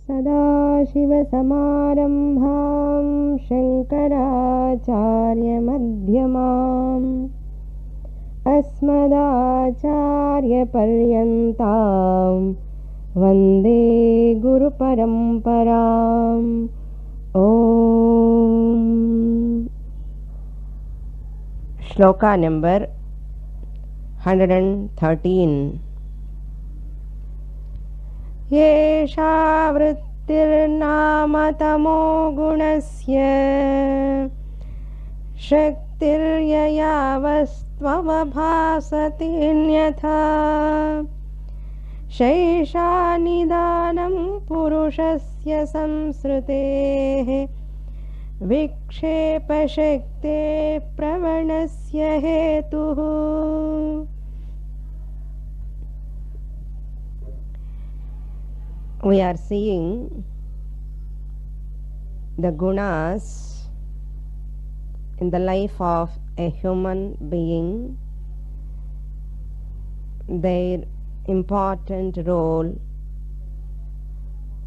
सदाशिवसमारम्भां शङ्कराचार्यमध्यमाम् अस्मदाचार्यपर्यन्तां वन्दे गुरुपरम्पराम् ॐ श्लोका नंबर 113 येषा वृत्तिर्नाम तमो गुणस्य शक्तिर्यया वस्त्वमभासतेऽन्यथा शैषा निदानं पुरुषस्य संसृतेः विक्षेपशक्ते प्रवणस्य हेतुः। We are seeing the gunas in the life of a human being, their important role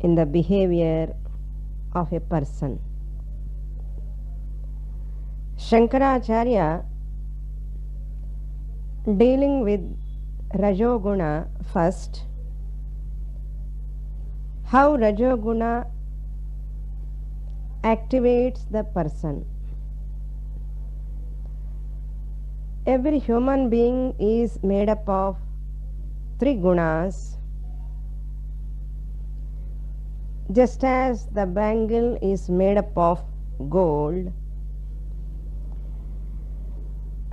in the behavior of a person. Shankaracharya, dealing with Rajoguna first, how Rajoguna activates the person. Every human being is made up of three gunas, just as the bangle is made up of gold.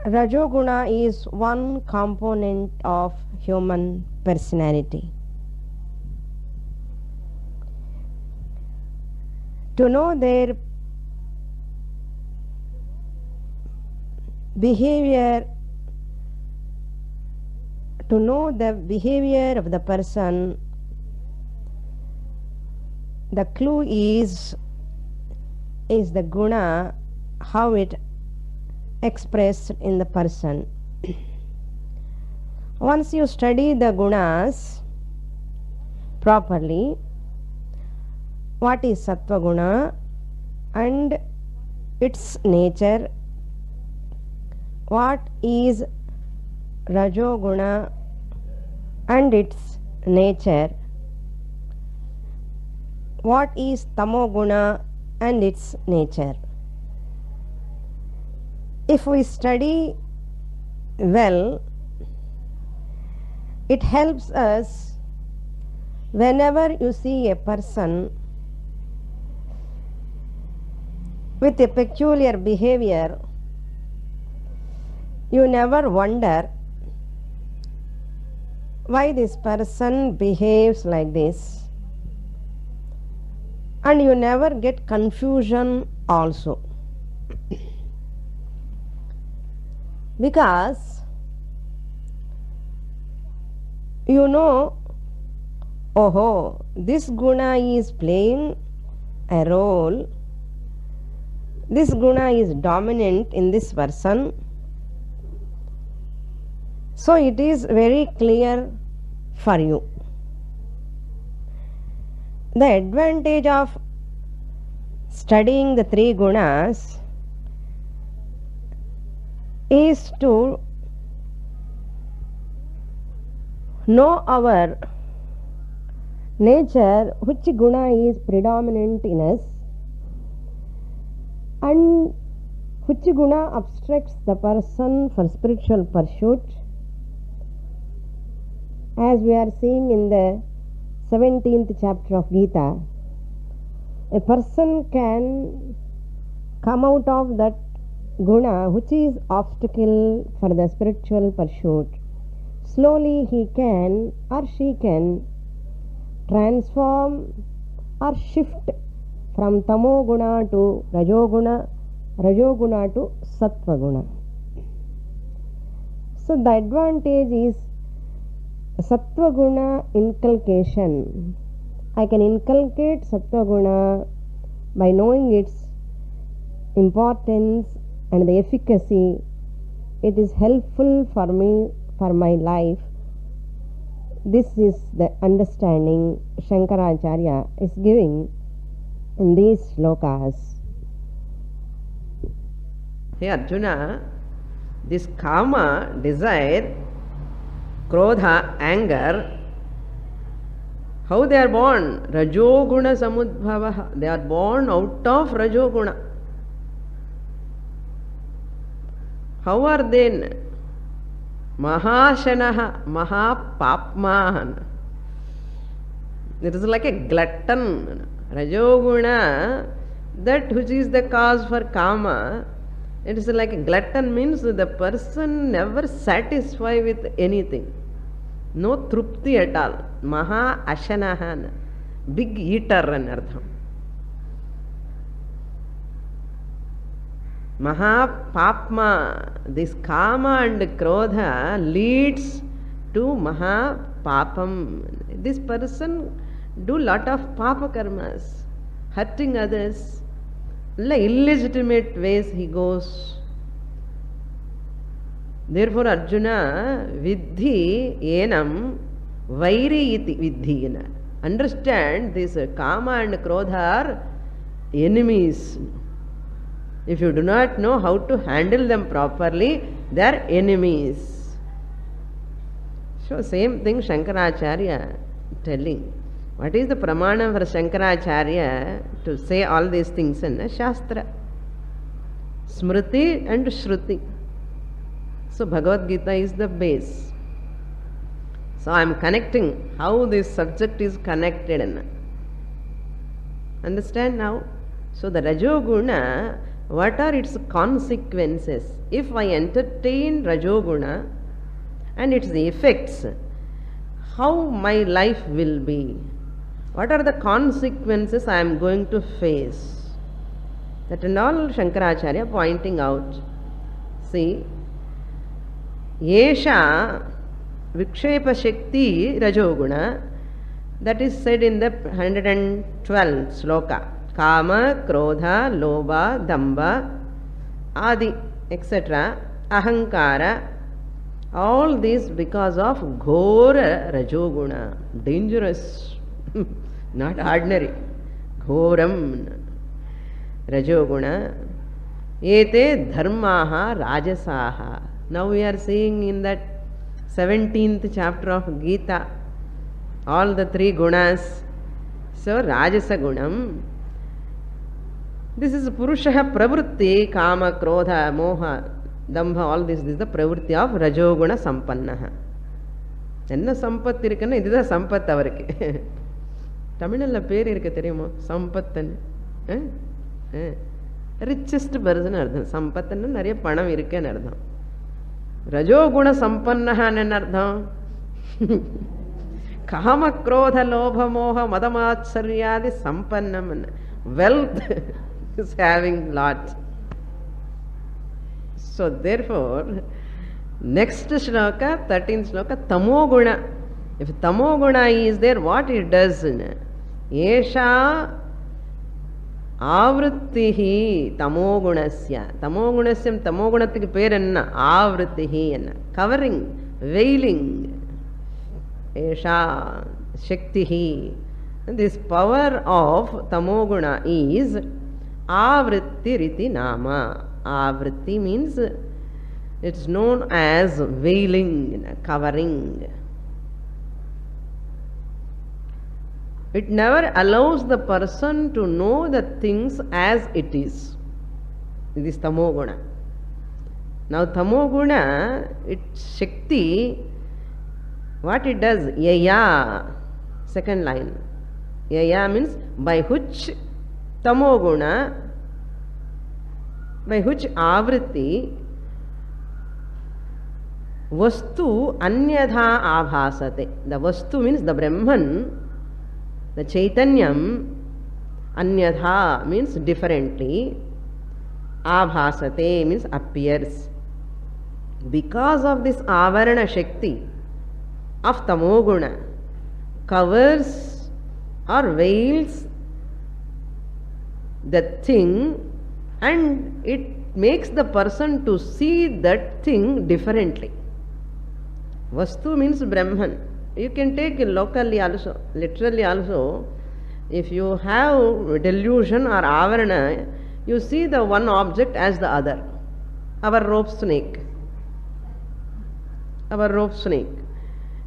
Rajoguna is one component of human personality. To know their behavior, to know the behavior of the person, the clue is the guna, how it expressed in the person. Once you study the gunas properly, what is sattva guna and its nature, what is rajoguna and its nature, what is tamoguna and its nature. If we study well, it helps us whenever you see a person with a peculiar behavior, you never wonder why this person behaves like this, and you never get confusion also. Because you know, oh, this guna is playing a role, this guna is dominant in this person, so it is very clear for you. The advantage of studying the three gunas is to know our nature, which guna is predominant in us and which guna obstructs the person for spiritual pursuit. As we are seeing in the 17th chapter of Gita, a person can come out of that guna which is obstacle for the spiritual pursuit. Slowly he can or she can transform or shift from tamo guna to rajoguna to sattva guna. So the advantage is sattva guna inculcation. I can inculcate sattva guna by knowing its importance and the efficacy. It is helpful for me, for my life. This is the understanding Shankaracharya is giving in these shlokas. Hey Arjuna, this kama, desire, krodha, anger, how they are born? Rajoguna samudbhava. They are born out of Rajoguna. How are they? Mahashanaha, Mahapapmahan. It is like a glutton. Rajoguna, that which is the cause for kama, it is like a glutton means the person never satisfied with anything. No trupti at all. Maha ashanahan. Big eater an ardham. Mahapapma, this kama and krodha leads to Mahapapam. This person do lot of papa karmas, hurting others, like illegitimate ways he goes. Therefore Arjuna, vidhi enam vairi iti vidhi. Understand this kama and krodha are enemies. If you do not know how to handle them properly, they are enemies. So same thing Shankaracharya telling. What is the pramana for Shankaracharya to say all these things in Shastra? Smriti and Shruti. So Bhagavad Gita is the base. So I am connecting how this subject is connected. Understand now? So the Rajoguna, what are its consequences? If I entertain Rajoguna and its effects, how my life will be? What are the consequences I am going to face? That and all Shankaracharya pointing out. See, Yesha Vikshepa Shakti Rajoguna, that is said in the 112 sloka. Kama, Krodha, Lobha, Damba, Adi, etc. Ahankara, all these because of Ghora Rajoguna. Dangerous, not ordinary. Ghoram Rajoguna. Ete Dharmaha Rajasaha. Now we are seeing in that 17th chapter of Gita, all the three gunas. So Rajasa Gunam. This is Purushaha Pravritti, Kama, Krodha, Moha, Dambha, all this is the Pravritti of Rajoguna Sampannaha. என்ன சம்பத் இருக்குன்னு இதுதான் சம்பத் அவருக்கு. தமிழில் பேர் இருக்கு தெரியுமோ, சம்பத்துன்னு. Richest person அர்த்தம். சம்பத்துன்னு நிறைய பணம் இருக்குன்னு அர்த்தம். ரஜோகுண சம்பன்னஹான்னு அர்த்தம். காம குரோத லோப மோக மதமாச்சரியாதி சம்பன்னம். Wealth is having lot. So therefore, next shloka, 13th shloka, tamoguna. If tamoguna is there, what it does? Esha avrittihi tamogunasya. Tamogunasya, tamogunathikku per enna? Avrittihi enna. Covering, veiling. Esha shaktihi. This power of tamoguna is avritti riti nama. Avritti means it's known as veiling, covering. It never allows the person to know the things as it is. This is tamoguna. Now tamoguna, its shakti, what it does? Yaya, second line. Yaya means by which tamoguna, by which avritti, vastu anyadha abhasate. The vastu means the Brahman, the Chaitanyam, anyadha means differently, abhasate means appears. Because of this avarana shakti of tamoguna, covers or veils the thing, and it makes the person to see that thing differently. Vastu means Brahman. You can take it locally also, literally also. If you have delusion or avarana, you see the one object as the other. Our rope snake. Our rope snake.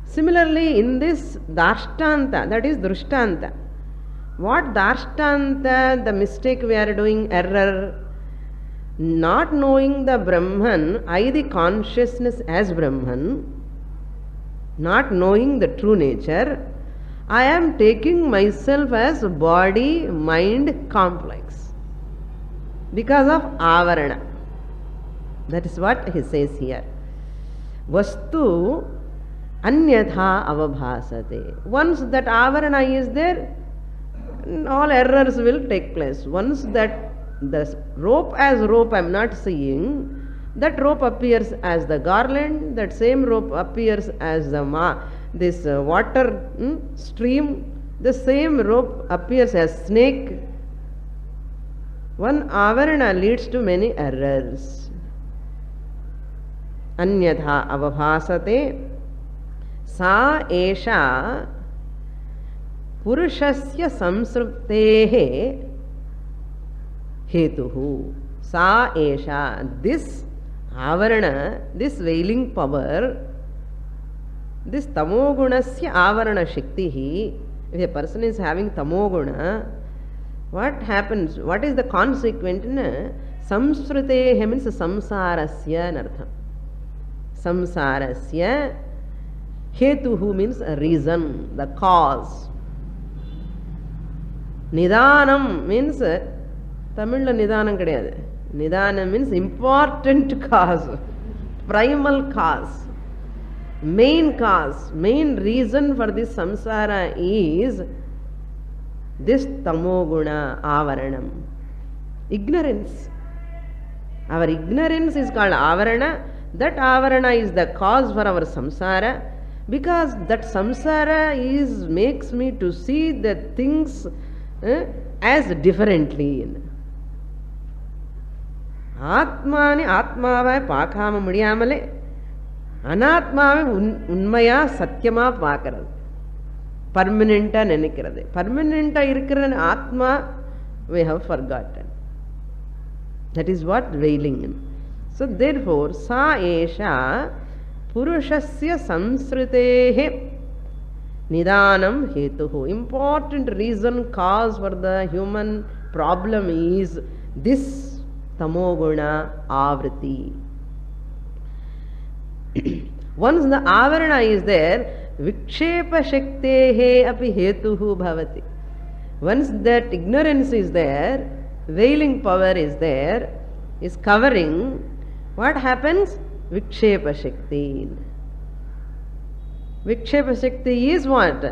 Similarly, in this dashtanta, that is drushtanta. What dashtanta, the mistake we are doing, error, not knowing the Brahman, I the consciousness as Brahman, not knowing the true nature, I am taking myself as body mind complex because of avarana. That is what he says here. Vastu anyatha avabhasate. Once that avarana is there, all errors will take place. Once that the rope as rope I am not seeing, that rope appears as the garland, that same rope appears as the water stream, the same rope appears as snake. One avarana leads to many errors. Anyatha avabhasate sa esha purushasya samsruptehe hetuhu. Sa esha, this avarana, this veiling power, this tamogunasya avarana shakti. If a person is having tamoguna, what happens? What is the consequent? Samsrutehe means samsarasya nartham. Samsarasya. Hetuhu means a reason, the cause. Nidanam means, Tamil la nidanam kadiyadu. Nidanam means important cause, primal cause, main cause, main reason for this samsara is this tamoguna avaranam. Ignorance. Our ignorance is called avarana. That avarana is the cause for our samsara, because that samsara makes me to see the things as differently. ஆத்மானி ஆத்மாவை பார்க்காம முடியாமலே அனாத்மாவை உண்மையா சத்தியமா பார்க்கறது, பர்மனெண்டா நினைக்கிறது. பர்மனெண்டா இருக்கிற ஆத்மா we have forgotten. That is what veiling. So therefore sa esha purushasya samsrutehe nidanam hetuhu. Important reason, cause for the human problem is this tamoguna avriti. Once the avarana is there, vikshepa shaktehe api hetuhu bhavati. Once that ignorance is there, veiling power is there, is covering, what happens? Vikshepa shakti. Vikshepa shakti is what?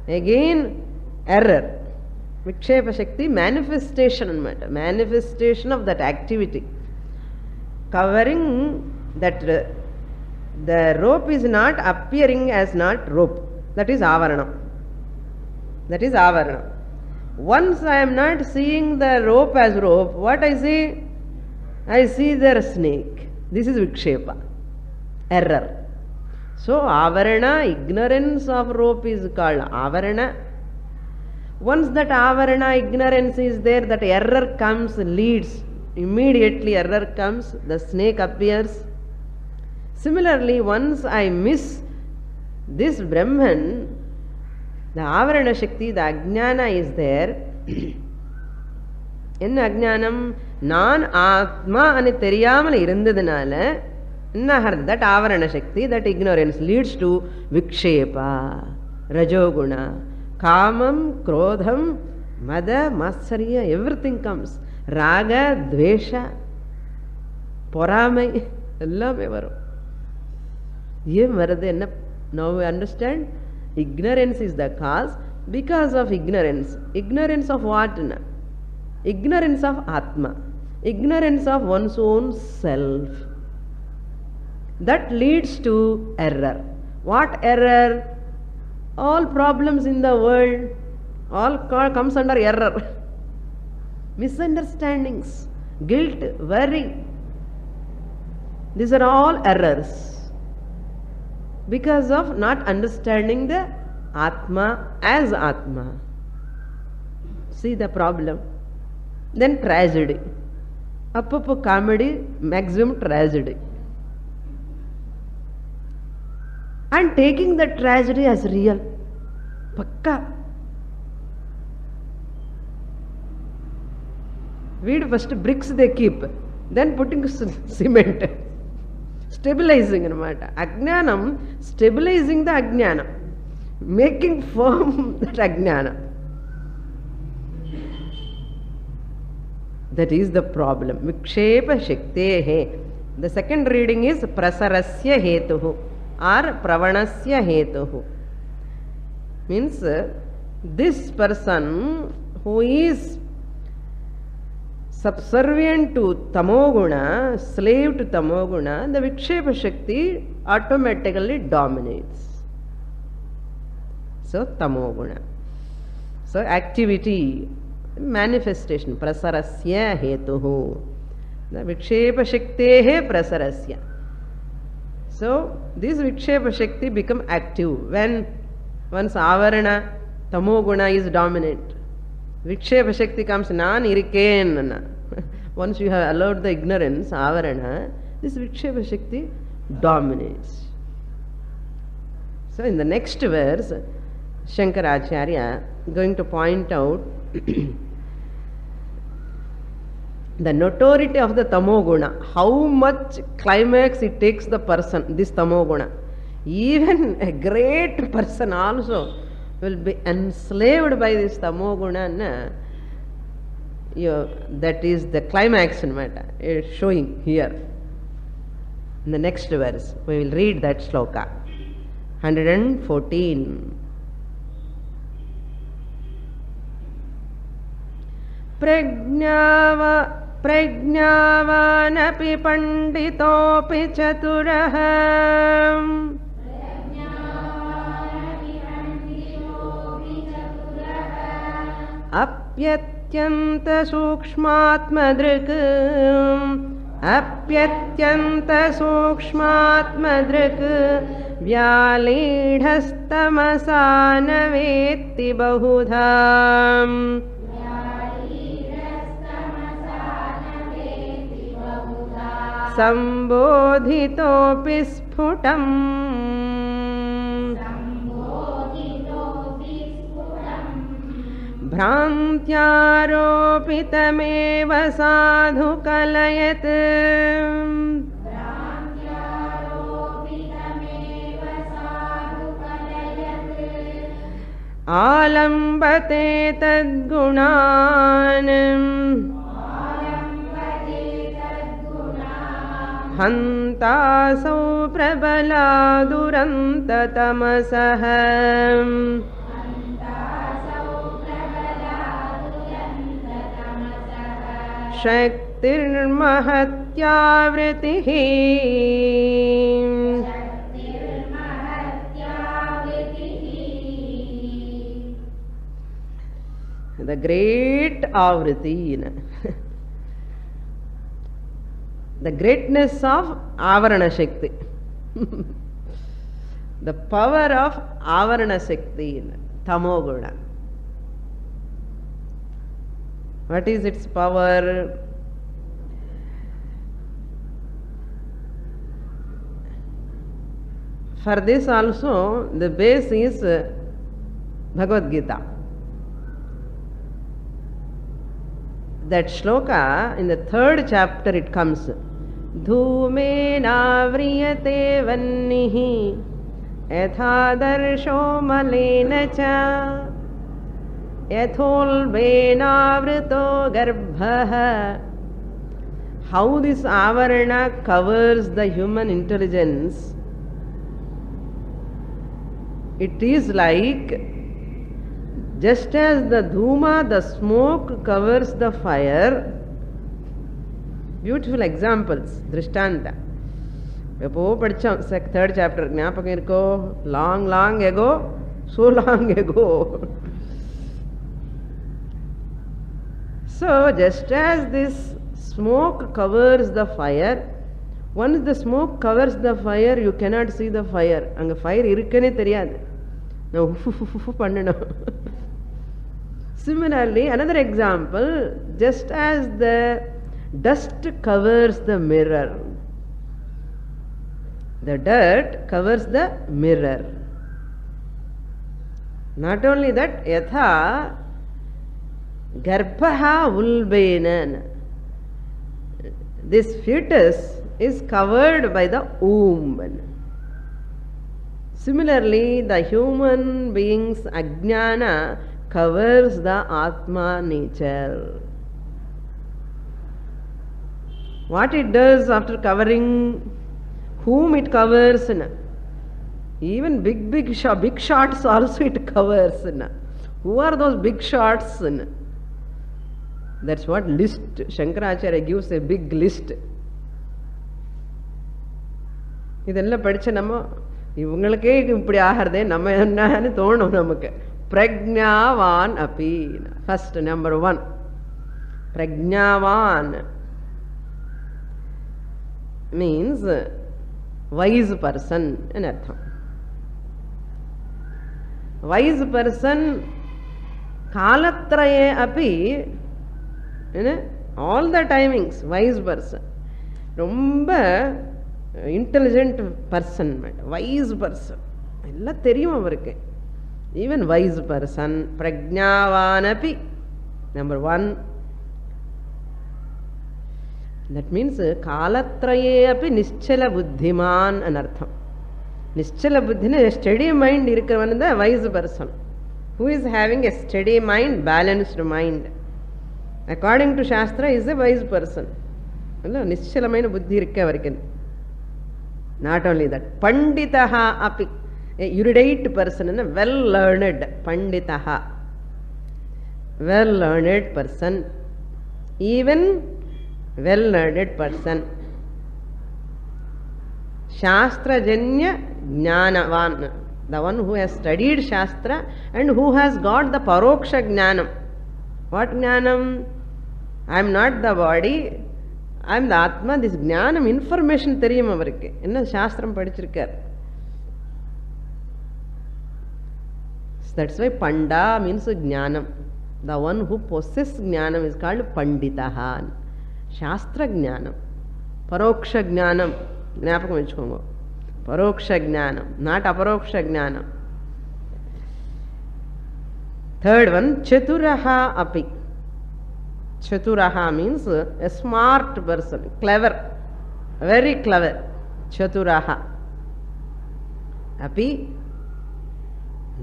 Again, error. Vikshepa shakti, manifestation matter, manifestation of that activity. Covering that the rope is not appearing as not rope. That is avarana. That is avarana. Once I am not seeing the rope as rope, what I see? I see there a snake. This is vikshepa, error. So avarana, ignorance of rope is called avarana. Once that avarana, ignorance is there, that error comes, leads, immediately error comes, the snake appears. Similarly, once I miss this Brahman, the avarana shakti, the ajnana is there. In ajnanam, நான் ஆத்மா அனு தெரியாமல் இருந்ததுனால என்ன ஆகிறது? that avarana shakti, that ignorance leads to vikshepa, rajoguna, kamam, krodham, mada, matsarya, everything comes. Raga, dvesha, பொறாமை எல்லாமே வரும். ஏன் வருது? என்ன? Now we understand. Ignorance is the cause. Because of ignorance. Ignorance of what? Ignorance of Atma. Ignorance of one's own self. That leads to error. What error? All problems in the world, all comes under error. Misunderstandings, guilt, worry. These are all errors. because of not understanding the Atma as Atma. See the problem? Then tragedy. Appo comedy, maximum tragedy. And taking the tragedy as real. Pakka. Weed first bricks they keep, then putting cement. Stabilizing anamata. Ajnanam, stabilizing the ajnana. Making firm that ajnana. That is the problem. Vikshepa shaktehe. The second reading is prasarasya hetuhu or pravanasya hetuhu. Means this person who is subservient to tamoguna, slave to tamoguna, the vikshepa shakti automatically dominates. So tamoguna. So activity, manifestation, prasarasya hetuhu. The vikshepa shaktehe prasarasya. So this vikshepa shakti become active when once avarana, tamoguna is dominant. Vikshepa shakti comes nan irikena. Once you have allowed the ignorance, avarana, this vikshepa shakti dominates. So in the next verse, Shankaracharya going to point out the notoriety of the tamoguna, how much climax it takes the person, this tamoguna. Even a great person also will be enslaved by this tamoguna. That is the climax matter. It is showing here. In the next verse, we will read that sloka. 114. प्रज्ञावानपि पंडितोऽपि चतुरः अप्यत्यन्त सूक्ष्मात्मदृक् व्यालीढस्तमसा न वेत्ति बहुधा संबोधितोऽपि स्फुटम् भ्रान्त्यारोपितमेव साधु कलयत् आलम्बते तद्गुणान् हन्तासौ प्रबला दुरन्ततमसः शक्तिर्महत्यावृतिः the great avriti. The greatness of avarana shakti. The power of avarana shakti, tamoguna. What is its power? For this also, the base is Bhagavad Gita. That shloka, in the 3rd chapter it comes. Dhumena vriyate vannihi yathadarsho malena cha yatholvenavrito garbha. How this avarana covers the human intelligence. It is like, just as the dhuma, the smoke covers the fire. Beautiful examples, drishtanta. Epo padicham, 3rd chapter, gnapakam irukko, long ago, so long ago. So, just as this smoke covers the fire, Once the smoke covers the fire, you cannot see the fire. அங்க fire இருக்குன்னே தெரியாது. நான் பண்ணணும். Similarly, another example, just as the dust covers the mirror, the dirt covers the mirror. Not only that, yatha garbhaha ulbena, this fetus is covered by the womb. Similarly, the human being's ajnana covers the Atma nature. What it does after covering, whom it covers, even big shots also it covers. Who are those big shots? That's what list. Shankaracharya gives a big list. இதெல்லாம் படிச்ச நம்ம இவங்களுக்கே இப்படி ஆகிறதே நம்ம என்னன்னு தோணும் நமக்கு. பிரக்ஞாவான் அப்பி, first number 1 பிரக்ஞாவான் means wise person in artham. Wise person kalatraye api, all the timings wise person, romba intelligent person, wise person, எல்லாம் தெரியும் அவருக்கு. Even wise person, prajnavanapi, number 1. That means kalatraye api nischala buddhiman anartham. Nischala buddhi, a steady mind irukkavan the wise person, who is having a steady mind, balanced mind. According to Shastra, is a wise person. Nischala mind buddhi irukkavarikku. Not only that, panditaha api, a erudite person, well learned, panditaha, well learned person, even well learned person. Shastrajanya jnanavan, the one who has studied Shastra and who has got the paroksha jnanam. What jnanam? I am not the body, I am the Atma. This jnanam, information theriyum avarukku. Enna Shastram padichirukar. That's why Panda means jnanam. The one who possesses jnanam is called Panditaha. Shastra jnanam, paroksha jnanam, జ్ఞాపకం ఉంచుకోండి. పరోక్ష జ్ఞానం, not అపరోక్ష జ్ఞానం. Third one, చతురః అపి. చతురః means a smart person, clever, very clever. చతురః అపి.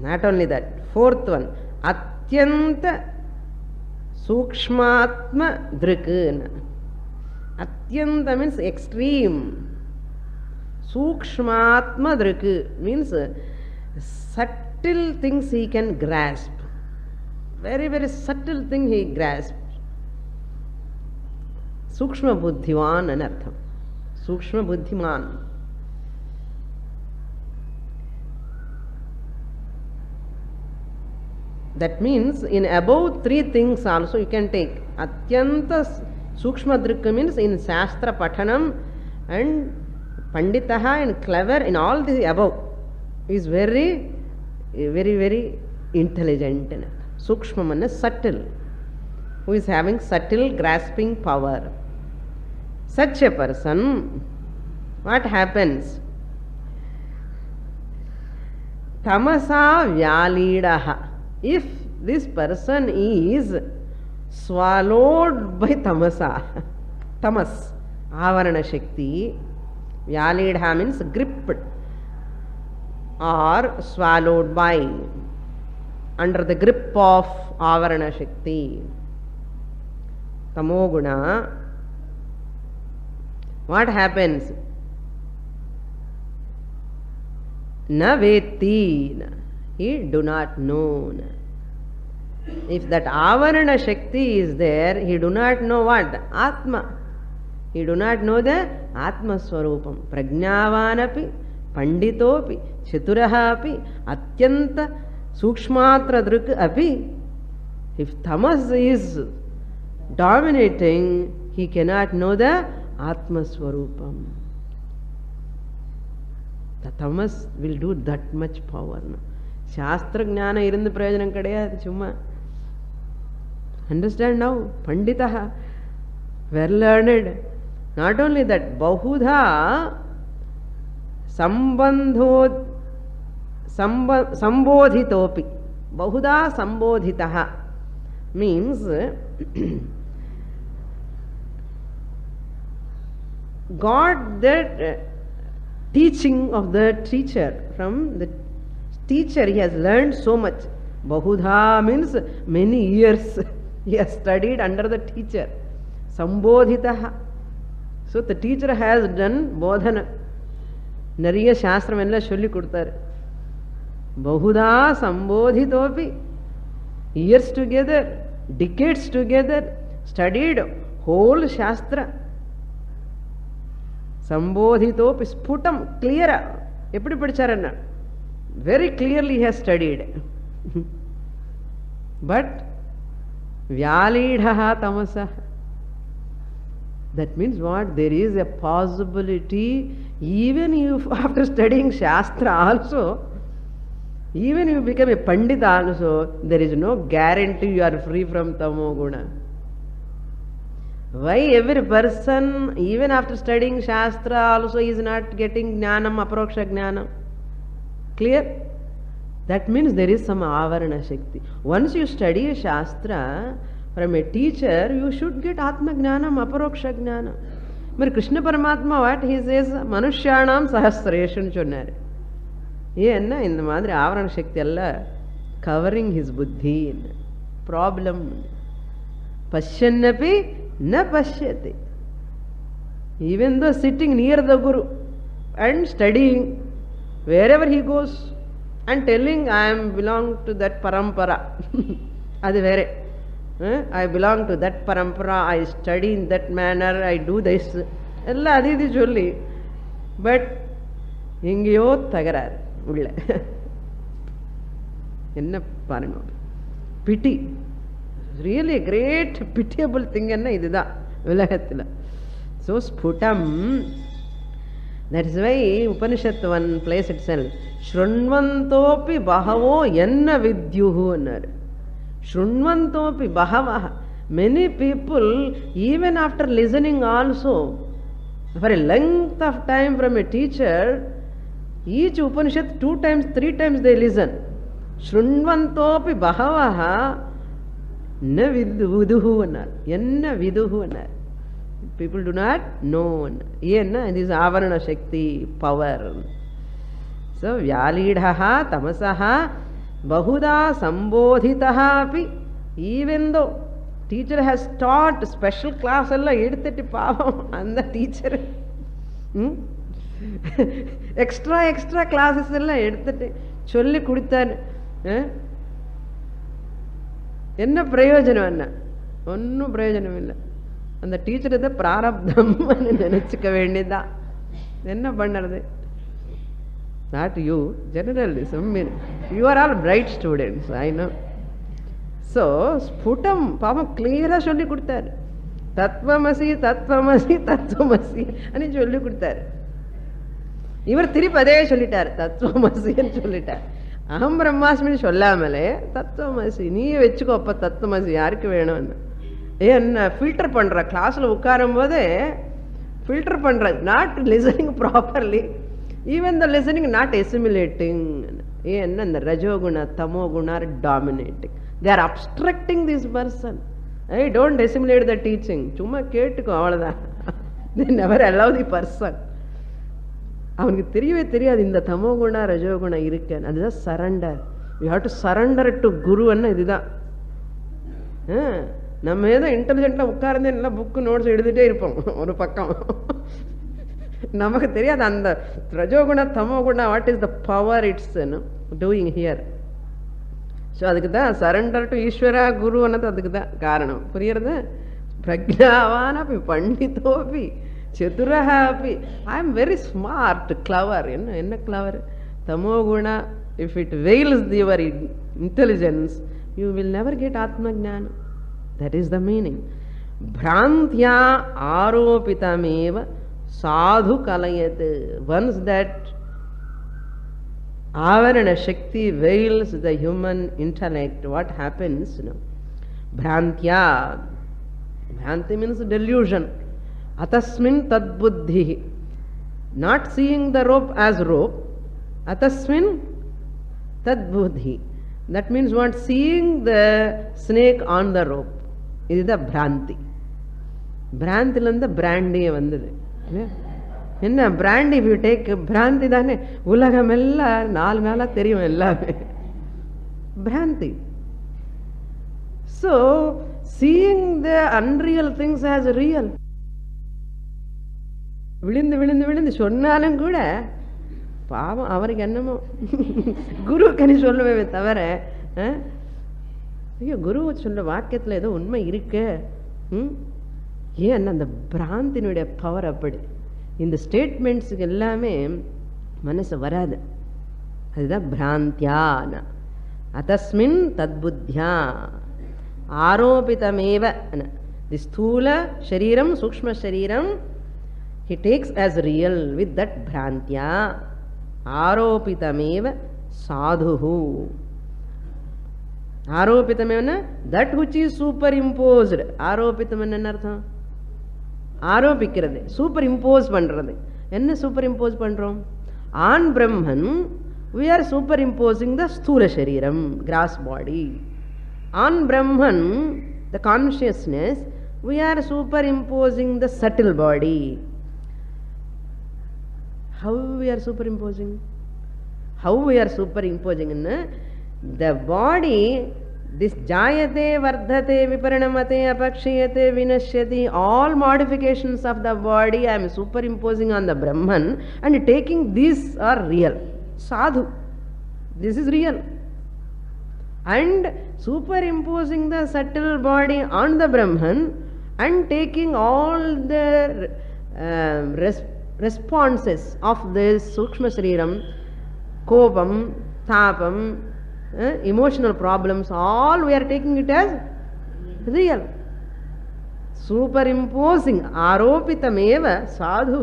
Not only that, fourth one, అత్యంత సూక్ష్మాత్మ దృక్. అత్యంత మీన్స్ ఎక్స్ట్రీమ్. సూక్ష్మాత్మ దృక్ means subtle things he can grasp. Very, very subtle thing he grasps. Sukshma buddhivan anartham. Sukshma buddhiman. That means in above 3 things also you can take. Atyanta Sukshma Drikka means in Shastra Pathanam and Panditaha and clever in all the above is very, very, very intelligent. Sukshma means subtle, who is having subtle grasping power. Such a person, what happens? Tamasa vyalidaha. If this person is swallowed by tamasa, tamas, avarana shakti, vyalidha means gripped or swallowed by, under the grip of avarana shakti, tamoguna, what happens? Na veti, he do not know. If that avarana shakti is there, he do not know what? Atma. He do not know the Atma Swarupam. Prajnavanapi, Panditopi, Chaturahapi, Atyanta Sukshmatra Druk api. If tamas is dominating, he cannot know the Atma Swarupam. the tamas will do that much power. சாஸ்திர ஞானம் இருந்து பிரயோஜனம் கிடையாது, சும்மா. Understand now? Panditaha, well learned. Not only that, bahudha sambodhitopi. Bahudha sambodhitaha means got that teaching of the teacher. From the teacher he has learned so much. Bahudha means many years he has studied under the teacher. Sambodhitaha. So the teacher has done bodhana. Nariya shastram ella solli kodutare. Bahudha sambodhitopi. Years together, decades together, studied whole shastra. Sambodhitopi sputam, clear. Eppadi padicharanna? Very clearly he has studied. But vyalidhaha tamasah. That means what? There is a possibility, even if after studying Shastra also, even if you become a Pandit also, there is no guarantee you are free from Tamo Guna. Why every person, even after studying Shastra also, is not getting Jnanam, Aproksha Jnanam? Clear? That means there is some Avarana Shakti. Once you study a Shastra from a teacher, you should get Atma Jnanam, Aparoksha Jnanam. But Krishna Paramatma, what he says, Manushyanam Sahasreshun Chonare. Yenna in the Madri Avarana Shakti Allah covering his buddhi. Problem. Pashyannapi na pashyati. Even though sitting near the Guru and studying, wherever he goes, and telling I am belong to that parampara. Adi vere. I belong to that parampara, I study in that manner, I do this. Ella adidi solli. But ingeyo tagarar ulla. Enna paranga. Pity. Really a great pitiable thing enna idudha vilagathila. So sputam. That is why Upanishad one place itself, Shrunvantopi bahavo yenna vidyuhu annaru. Shrunvantopi bahavaha. Many people, even after listening also, for a length of time from a teacher, each Upanishad 2 times, 3 times they listen. Shrunvantopi bahavaha na viduhu annaru. Yenna viduhu annaru. People do not know. This is Avarana Shakti, power. So, Vyalidhaha, Tamasaha, Bahuda, Sambodhitaha api. Even though teacher has taught special class, and the teacher extra classes solli kuduthan. Enna prayojanam anna? Onnu prayojanam illa. அந்த teacher இதை பிராரப்தம் நினைச்சுக்க வேண்டியதான். என்ன பண்ணுறது? Not you, generally you are all bright students, I know. So ஸ்புடம் பாவம் கிளியராக சொல்லி கொடுத்தாரு. தத்வமசி தத்வமசி தத்துவமசி అని சொல்லி கொடுத்தாரு. இவர் திருப்பி அதே சொல்லிட்டார், தத்துவமசின்னு சொல்லிட்டார். அகம் பிரம்மாஸ்மின்னு சொல்லாமலே தத்துவமசி நீயே வச்சுக்கோ, அப்போ தத்துவமசி யாருக்கு வேணும்னு என்ன ஃபில்டர் பண்ணுற. கிளாஸில் உட்காரும் போதே ஃபில்டர் பண்ணுற. Not listening properly, even the listening not assimilating. ஏன்னா இந்த ரஜோகுண தமோகுண are dominating. They are obstructing this person. I don't assimilate the teaching, சும்மா கேட்டுக்கோ, அவ்வளோதான். They never allow the person. அவனுக்கு தெரியவே தெரியாது இந்த தமோகுண ரஜோகுணம் இருக்கேன்னு. அதுதான் surrender. You have to surrender to குருன்னு. இதுதான். நம்ம ஏதோ இன்டெலிஜென்ட்டாக உட்கார்ந்து எல்லாம் புக்கு நோட்ஸ் எழுதிட்டே இருப்போம் ஒரு பக்கம். நமக்கு தெரியாது அந்த ரஜோகுண தமோகுண what is the power it's doing here. So அதுக்கு தான் சரண்டர் டு ஈஸ்வரா குருன்னது அதுக்கு தான் காரணம். புரியுறது? பிரக்ஞாவான் அப்படி பண்டிதோபி சதுரஹா அப்படி. I am very smart, clever. என்ன கிளவர்? தமோகுணா if it veils your intelligence you will never get ஆத்ம ஜானம். That is the meaning. Bhrantya aropitameva sadhu kalayate. Once that Avarana Shakti veils the human intellect. What happens? Bhrantya. Bhranti means delusion. Atasmin tad buddhi. Not seeing the rope as rope. Atasmin tad buddhi. That means what? Seeing the snake on the rope. This is the Bhranti. Bhrantilanda brandy vandadu. என்ன brandy if you take பிராந்தி தானே உலகம் எல்லாம் 4 நாளா தெரியும் எல்லாமே பிராந்தி. So seeing the unreal things as real. விழுந்து விழுந்து விழுந்து சொன்னாலும் கூட பாவம் அவருக்கு என்னமோ குரு கனி சொல்லுவே தவிர ஐயோ குரு சொல்ல வாக்கியத்தில் ஏதோ உண்மை இருக்கு. ஏன் அந்த பிராந்தினுடைய பவர் அப்படி. இந்த ஸ்டேட்மெண்ட்ஸுக்கு எல்லாமே மனசு வராது. அதுதான் பிராந்தியான. அதஸ்மின் தத்புத்தியா ஆரோபிதமேவ தி ஸ்தூல சரீரம் சூக்ஷ்ம சரீரம் he takes as real with that bhrantya ஆரோபிதமேவ சாதுஹு. ஆரோபிதமேவன that which is superimposed. ஆரோபிதம் என்ன அர்த்தம்? ஆரோபிக்கிறது, சூப்பர் இம்போஸ் பண்றது. என்ன சூப்பர் இம்போஸ் பண்றோம்? On Brahman we are superimposing the sthula shariram, gross body. On Brahman, the consciousness, we are superimposing the subtle body. How we are superimposing? How we are superimposing? The body, this jayate, vardhate, viparinamate, apakshiyate, vinashyati, all modifications of the body I am superimposing on the Brahman and taking these are real. Sadhu, this is real. And superimposing the subtle body on the Brahman and taking all the responses of this Sukshma Shariram, Kopam, Tapam, emotional problems, all we are taking it as real. Superimposing, ஆரோபிதமேவ சாது.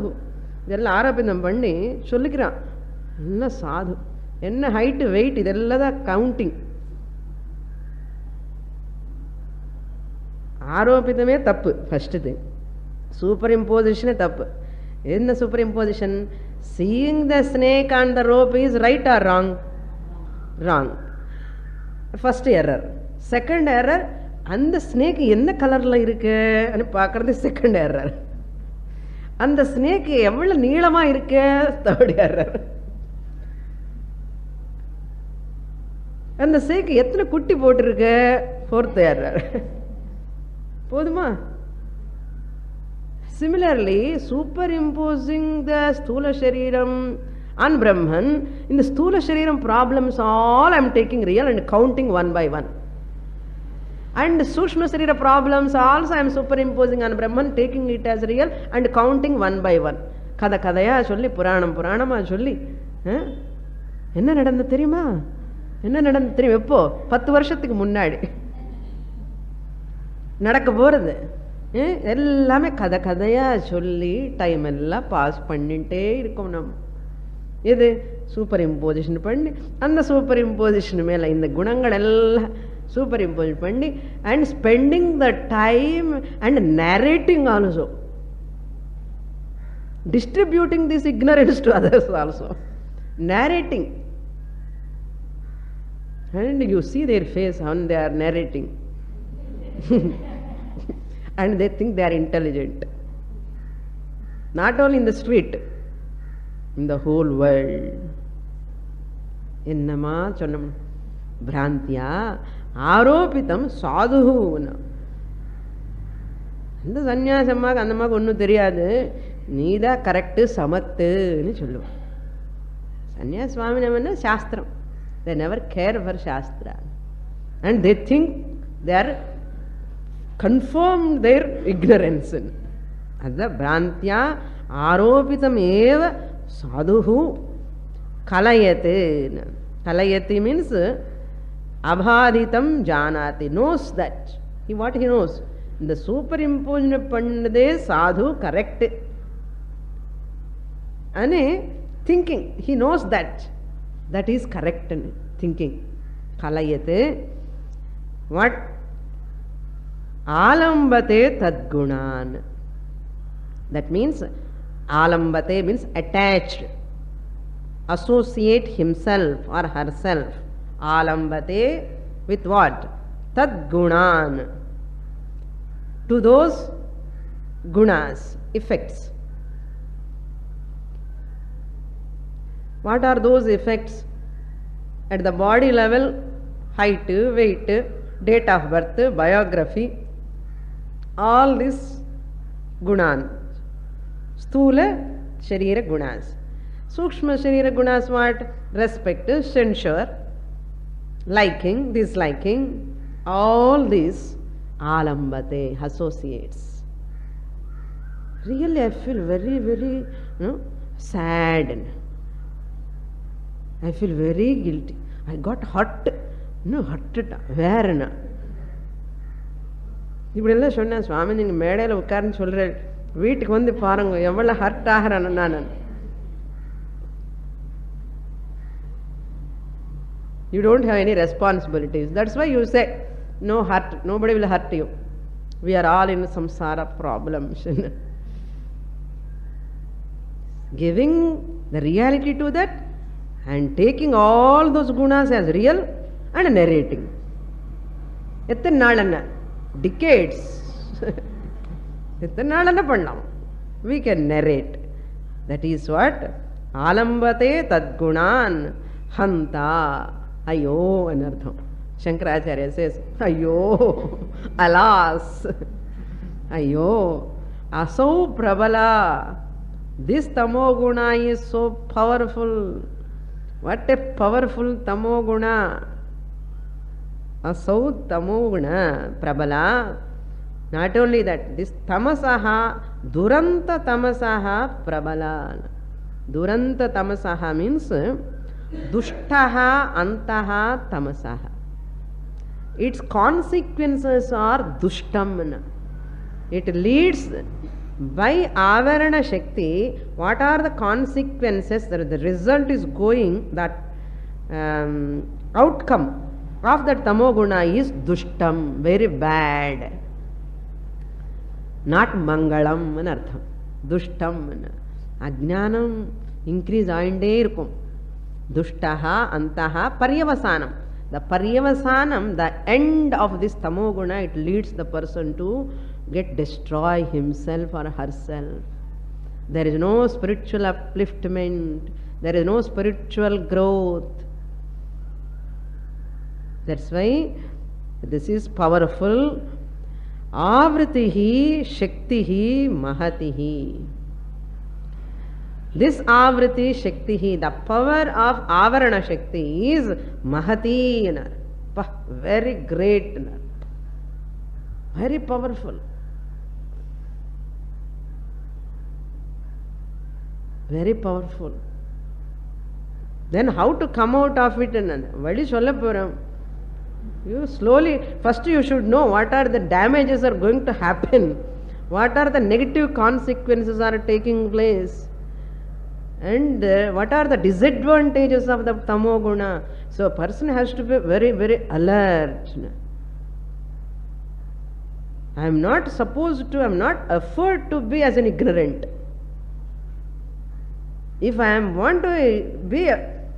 இதெல்லாம் ஆரோபிதம் பண்ணி சொல்லிக்கிறான். என்ன சாது, என்ன height weight, இதெல்லாம் தான் counting. ஆரோபிதமே தப்பு. First thing super இம்போசிஷனே தப்பு. என்ன super imposition? Seeing the snake on the rope is right or wrong? Wrong. First error. Second error, அந்த ஸ்னேக் என்ன கலர்ல இருக்கு பார்க்கறது செகண்ட் எரர். அந்த ஸ்னேக் எவ்வளவு நீளமா இருக்கு தேர்ட் எரர். அந்த ஸ்னேக் எத்தனை குட்டி போட்டிருக்கு ஃபோர்த் எரர். போதுமா? Similarly, superimposing the sthula shariram on Brahman, in the sthula shariram problems all I am taking real and counting one by one. And Sushma Sharira problems also I am superimposing on Brahman, taking it as real and counting one by one. கதை கதையா சொல்லி புராணம் புராணமா சொல்லி என்ன நடந்து தெரியுமா? என்ன நடந்து தெரியும்? எப்போ? 10 வருஷத்துக்கு முன்னாடி நடக்க போறது எல்லாமே கதை கதையா சொல்லி டைம் எல்லாம் பாஸ் பண்ணிட்டே இருக்கோம். நம்ம இது சூப்பர் இம்போசிஷன் பண்ணி அந்த சூப்பர் இம்போசிஷன் மேல இந்த குணங்கள் எல்லாம் சூப்பர் இம்போஸ் பண்ணி and spending the time and narrating also, distributing this ignorance to others also, narrating, and you see their face when they are narrating and they think they are intelligent, not only in the street, in the whole world. என்னமா சொன்ன பிராந்தியா ஆரோபிதம் சாதுஹூன. அந்த சன்னியாசம்மாக்கு அந்தம்மாக்கு ஒன்றும் தெரியாது, நீதான் correct சமத்துன்னு சொல்லுவான். சன்னியாச சுவாமி நம்ம சாஸ்திரம், they never care for shastra and they think they are confirmed their ignorance. adha brantya aropitam eva sadhuhu kalayate. Kalayati means abhaditam janati, knows that. What he knows? The superimposed pannade sadhu correct ane thinking, he knows that. That is correct thinking. Kalayate. What? Alambate tadgunan. That means alambate means attached. Associate himself or herself. Alambate with what? Tadgunan. To those gunas, effects. What are those effects? At the body level, height, weight, date of birth, biography, all these gunan. Sthula Sharira gunas. Sukshma Sharira gunas what? Respect, censure, liking, disliking, all these alambate, associates. Really I feel very, very sad. I feel very guilty. I got hurt. Hurt. Where? இப்படியெல்லாம் சொன்னேன் சுவாமி, நீங்கள் மேடையில் உட்காருன்னு சொல்கிறேன், வீட்டுக்கு வந்து பாருங்க எவ்வளோ hurt ஆகிறேன் நான். You don't have any responsibilities. That's why you say, no hurt, nobody will hurt you. We are all in samsara problems. Giving the reality to that and taking all those gunas as real and narrating. எத்தனை நாள் decades. எத்தனை நாள் பண்ணலாம். We can narrate. That is what? Alambate tadgunan hanta. Ayo anartham. Shankaracharya says, ayo, alas, ayo, asau prabala. This tamoguna is so powerful. What a powerful tamoguna. Asau tamoguna prabala. Not only that, this tamasaha, duranta tamasaha prabala. Duranta tamasaha means dushtaha antaha tamasaha. Its consequences are dushtam. It leads by avarana shakti. What are the consequences? The result is going, that outcome of that tamoguna is dushtam, very bad. Not mangalam anartham. Dushtam. Ajnanam increase ainde irukum. Dushtaha antaha paryavasanam. The paryavasanam, the end of this tamoguna, it leads the person to destroy himself or herself. There is no spiritual upliftment. There is no spiritual growth. That's why this is powerful. Avritihi shaktihi mahatihi. This avriti shaktihi, the power of avarana shakti is mahati, very great, very powerful. Very powerful. Then how to come out of it? You slowly, first you should know what are the damages are going to happen, what are the negative consequences are taking place, and what are the disadvantages of the tamoguna. So a person has to be very, very alert. I am not afford to be as an ignorant. If I want to be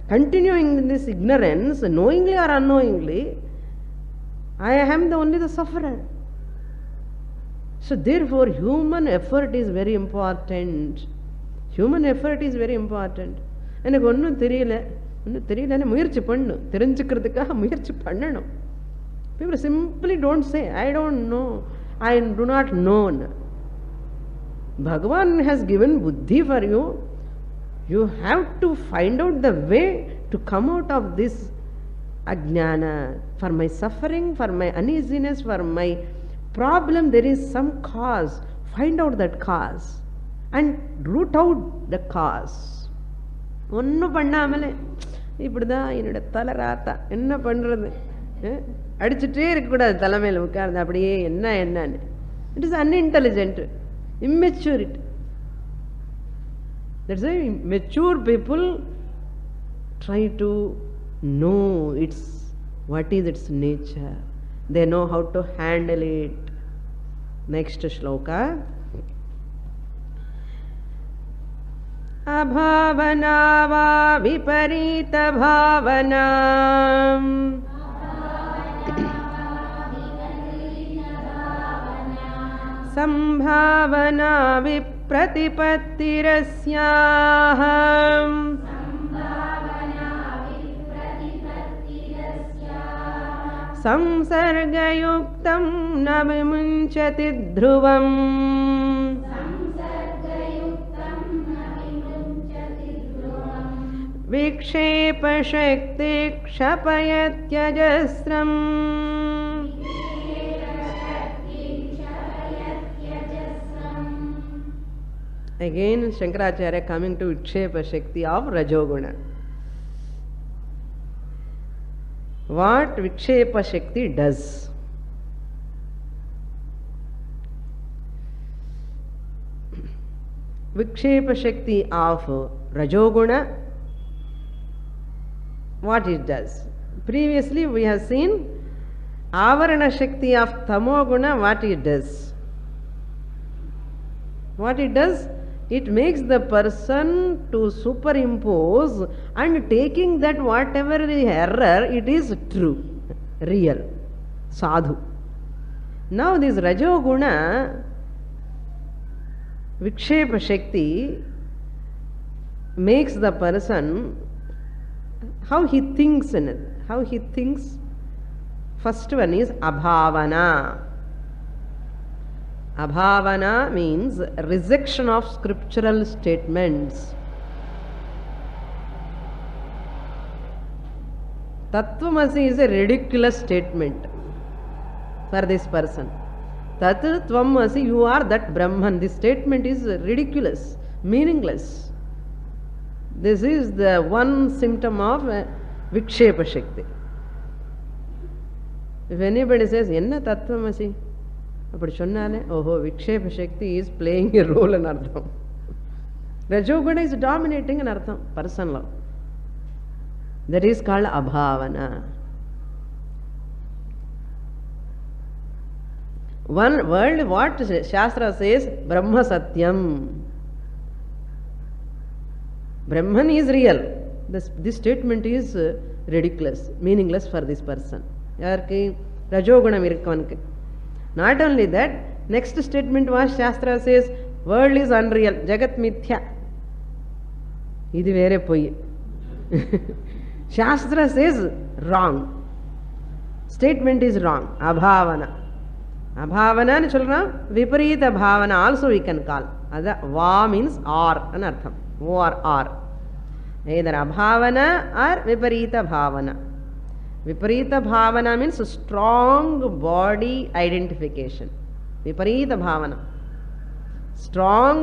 continuing in this ignorance, knowingly or unknowingly, I am only the sufferer. So therefore human effort is very important. Human effort is very important. எனக்கு ஒன்றும் தெரியலன்னு முயற்சி பண்ணணும், தெரிஞ்சுக்கிறதுக்காக முயற்சி பண்ணணும். People simply don't say, I don't know, I do not know. Bhagavan has given buddhi for you. You have to find out the way to come out of this ajnana. For my suffering, for my uneasiness, for my problem, there is some cause. Find out that cause and root out the cause. ஒன்றும் பண்ணாமலே இப்படிதான் என்னோட தலை ராத்தா, என்ன பண்ணுறது, அடிச்சுட்டே இருக்கக்கூடாது தலைமையில் உட்கார்ந்து அப்படியே என்னன்னு. It is unintelligent, immaturity. That's why mature people try to know what is its nature. They know how to handle it. Next shloka. Abhavana va viparita bhavana Sambhavana vipratipattirasyaham Samsargayuktam na vimunchati dhruvam Vikshepa shakti kshapayatyajasram Again, Shankaracharya coming to Vikshepa Shakti of Rajoguna. What Vikshepa Shakti does. Vikshepa Shakti of Rajoguna, what it does. Previously we have seen Avarana Shakti of Tamoguna, what it does. What it does? It makes the person to superimpose and taking that whatever is error, it is true, real, sadhu. Now this Rajoguna, Vikshepa Shakti, makes the person, how he thinks in it, how he thinks. First one is Abhavana. Abhavana means rejection of scriptural statements. Tattvamasi is a ridiculous statement for this person. Tat Tvamasi, you are that Brahman. This statement is ridiculous, meaningless. This is the one symptom of Vikshepa Shakti. If anybody says, Enna Tattvamasi? அப்படி சொன்னாலே ஓஹோ விக்ஷேப சக்தி is playing எ ரோல்னு அர்த்தம். ரஜோகுண is dominating அர்த்தம் பர்சன்ல. That is called அபாவனா. One world, what Shastra says, Brahma Satyam. Brahman is real. This statement is ridiculous, meaningless for this person. யாருக்கு? ரஜோகுணம் இருக்கவனுக்கு. Not only that, next statement was Shastra says, world is unreal, Jagat Mithya. Idu vere poi. Shastra says wrong. Statement is wrong. Abhavana. Abhavana nu solra, Viparita Bhavana also we can call. Ada Va means or an artham. Or. Either Abhavana or Viparita Bhavana. Viparita Bhavana means strong body identification. Viparita Bhavana. Strong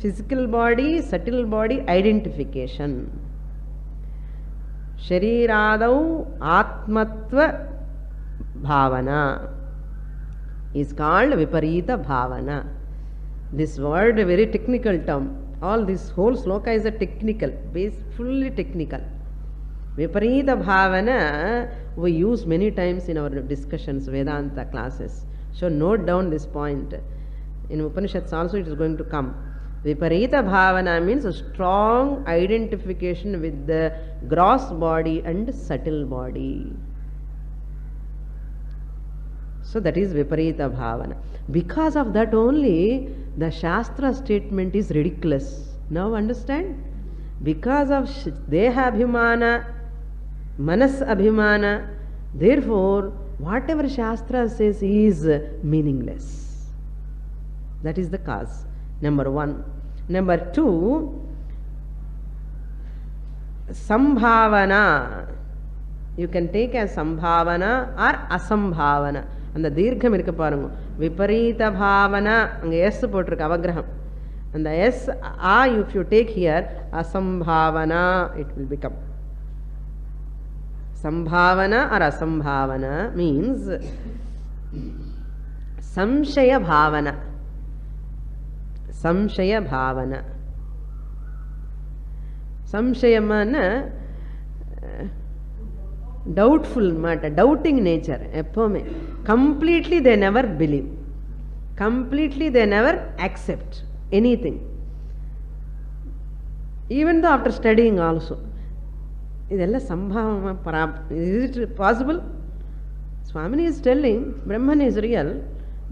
physical body, subtle body identification. Shariradav Atmatva Bhavana is called Viparita Bhavana. This word, a very technical term. All this whole sloka is a technical, fully technical. Viparita Bhavana we use many times in our discussions, Vedanta classes. So note down this point. In Upanishads also it is going to come. Viparita Bhavana means a strong identification with the gross body and subtle body. So that is Viparita Bhavana. Because of that only the Shastra statement is ridiculous. Now understand? Because of Deha Abhimana, Manas Abhimana, therefore whatever Shastra says is meaningless. That is the cause. Number one. Number two, Sambhavana. You can take as Sambhavana or Asambhavana. And the Dirgham irukku parunga. Viparita Bhavana, anga S potrukku avagraham. And the S, A, if you take here, Asambhavana, it will become. Sambhavana or Asambhavana means Samshaya Bhavana. Samshaya Bhavana. Samshayamana, doubtful మాట, doubting nature ఎప్పమే. Completely they never believe, completely they never accept anything, even though after studying also. ಇದೆಲ್ಲ ಸಂಭಾವ is it possible? Swamini is telling Brahman is real,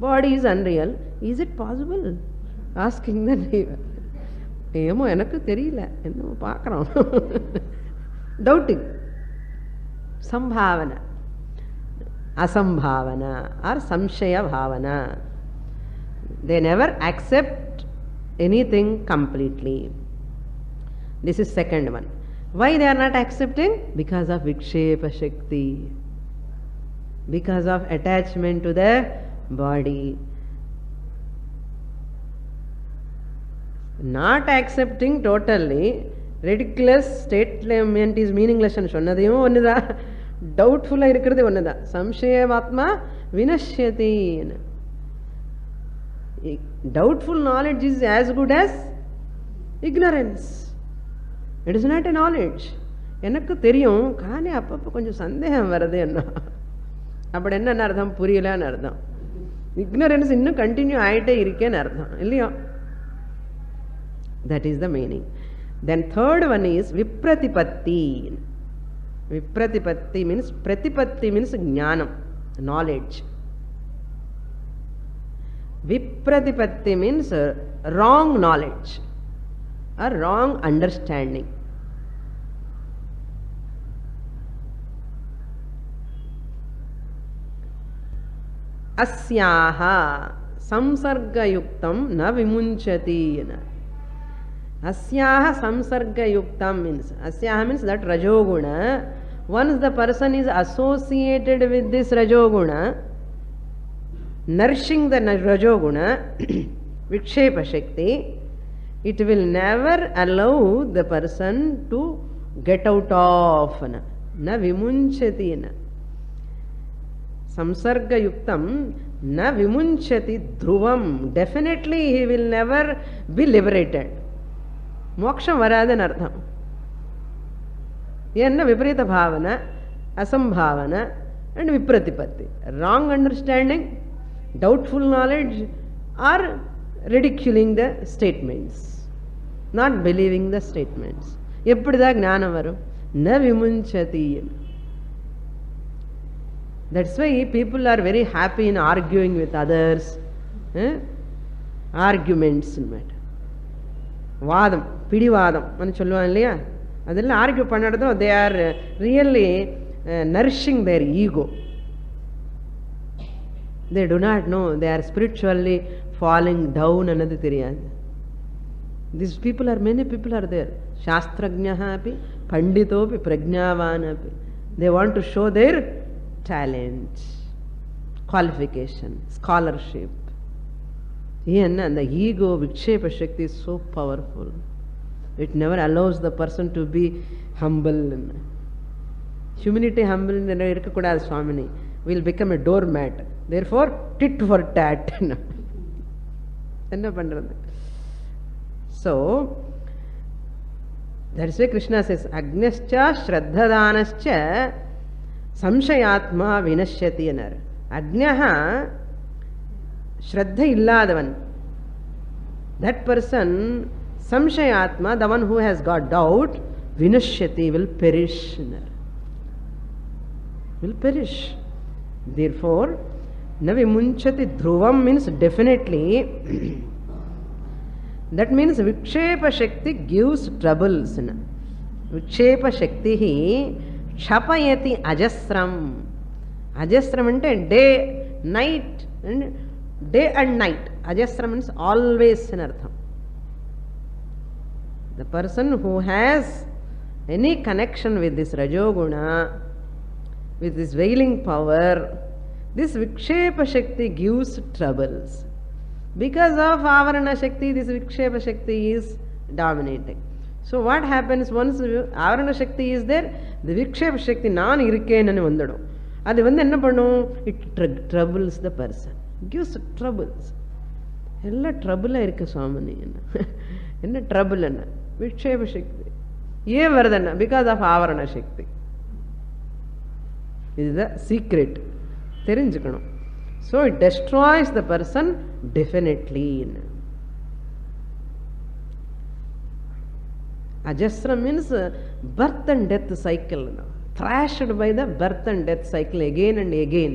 body is unreal. Is it possible? Asking the neighbor. ఏమో எனக்கு தெரியல, என்ன பார்க்குறோம். Doubting. సంభావన, అసంభావన are సంశయ భావన. They never accept anything completely. This is second one. Why they are not accepting? Because of vikshepa shakti, because of attachment to the body. Not accepting totally, ridiculous statement is meaningless and sonnadiyum onnada, doubtful ah irukkiradhu onnada. Samshayavatma vinashyati. Doubtful knowledge is as good as ignorance. It is not a knowledge. எனக்கு தெரியும், కానీ அப்பப்போ கொஞ்சம் சந்தேகம் வருது என்ன. அப்படி என்னன்னு அர்த்தம்? புரியலன்னு அர்த்தம். இக்னரன்ஸ் இன்னும் கண்டினியூ ஆகிட்டே இருக்கேன்னு அர்த்தம் இல்லையோ. That is the meaning. Then third one is vipratipatti. Vipratipatti means, pratipatti means jnanam, knowledge. Vipratipatti means wrong knowledge or wrong understanding. Asyaha samsargayuktam na vimunchati. Asyaha samsargayuktam means, asyaha means that rajoguna. Once the person is associated with this rajoguna, nourishing the rajoguna, vikshepa shakti, it will never allow the person to get out of. Na vimunchati. Samsarga yuktam na vimunchati dhruvam. Definitely he will never be liberated. Moksham varadan artham. Yenna viparita bhavana, asambhavana and vipratipatti. Wrong understanding, doubtful knowledge or ridiculing the statements, not believing the statements. Eppadida gnanam varum? Na vimunchati. That's why people are very happy in arguing with others. Arguments matter. Vadam, pidivadam anu solluvan illaya, adella argue pannadho, they are really nourishing their ego. They do not know they are spiritually falling down another theriyadu. These people are, many people are there. Shastrajnaha api, panditopi, prajnavana api. They want to show their talent, qualification, scholarship. And the ego, vikshepa shakti is so powerful. It never allows the person to be humble. Humility, humble irukakudadu Swamini. Will become a doormat. Therefore, tit for tat. Enna pandrathu? So, that is why Krishna says, Agnyascha shraddhadanascha samshayatma vinashyati anar. Agnaha, shraddha illadavan. That person, samshayatma, the one who has got doubt, vinashyati, will perish. Will perish. Therefore, na vimunchati dhruvam means definitely. That means vikshepa shakti gives troubles. Vikshepa shakti hi Shapayati ajasram. Ajasram ante day, night, day and night. Ajasram means always in artham. The person who has any connection with this rajoguna, with this veiling power, this vikshepa shakti gives troubles. Because of avarana shakti, this vikshepa shakti is dominating. So what happens once avarana shakti is there, the vikshepa shakti naan irukken nu vandadum. Adu vandu enna pannum? It troubles the person, gives troubles. Ella trouble ah irukku Swamini. Enna trouble enna? Vikshepa shakti. ஏன் வருதுன்னா because of ஆவரண சக்தி. இதுதான் secret, தெரிஞ்சுக்கணும். So it destroys the person definitely. Ajasra means birth and death cycle, thrashed by the birth and death cycle again and again.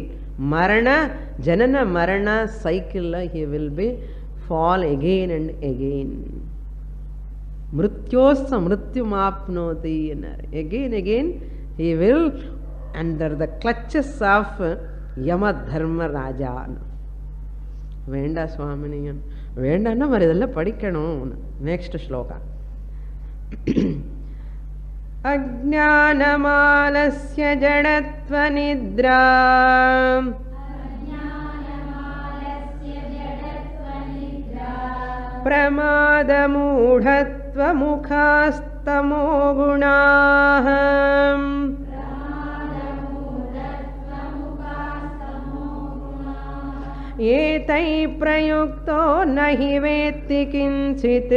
Marana, Janana Marana cycle, he will be fall again and again. Mrityosa mrityumapnoti. Again he will under the clutches of Yama Dharma Raja. Venda Swamini. Venda na maridalla padikkanum. Next shloka. अज्ञानमालस्य जडत्वनिद्रा प्रमादमूढत्वमुखास्तमो गुणाः एतैः प्रयुक्तो न हि वेत्ति किञ्चित्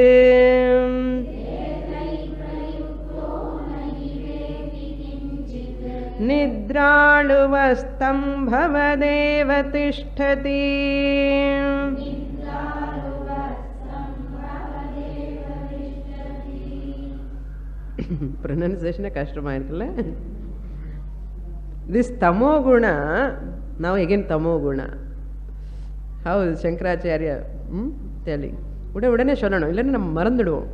निद्रालुवस्तं भवदेव तिष्ठति. Pronunciation கஷ்டமாயிருக்குல்ல. This tamo guna, now again tamo guna. How is Shankaracharya telling? உடனே சொல்லணும், இல்லைன்னா நம்ம மறந்துடுவோம்.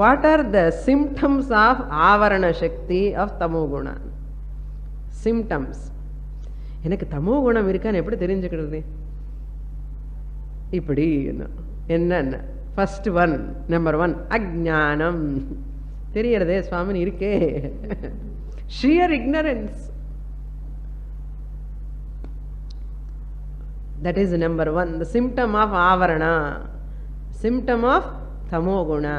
What are the symptoms of avarana shakti of tamoguna? Symptoms. எனக்கு தமோகுணம் இருக்கான்னு எப்படி தெரிஞ்சுக்கிறது? இப்படி என்ன? ஃபர்ஸ்ட் ஒன், நம்பர் 1 அஜ்ஞானம். தெரியறதே சுவாமி இருக்கே. Shear ignorance. That is number 1, the symptom of avarana, symptom of tamoguna.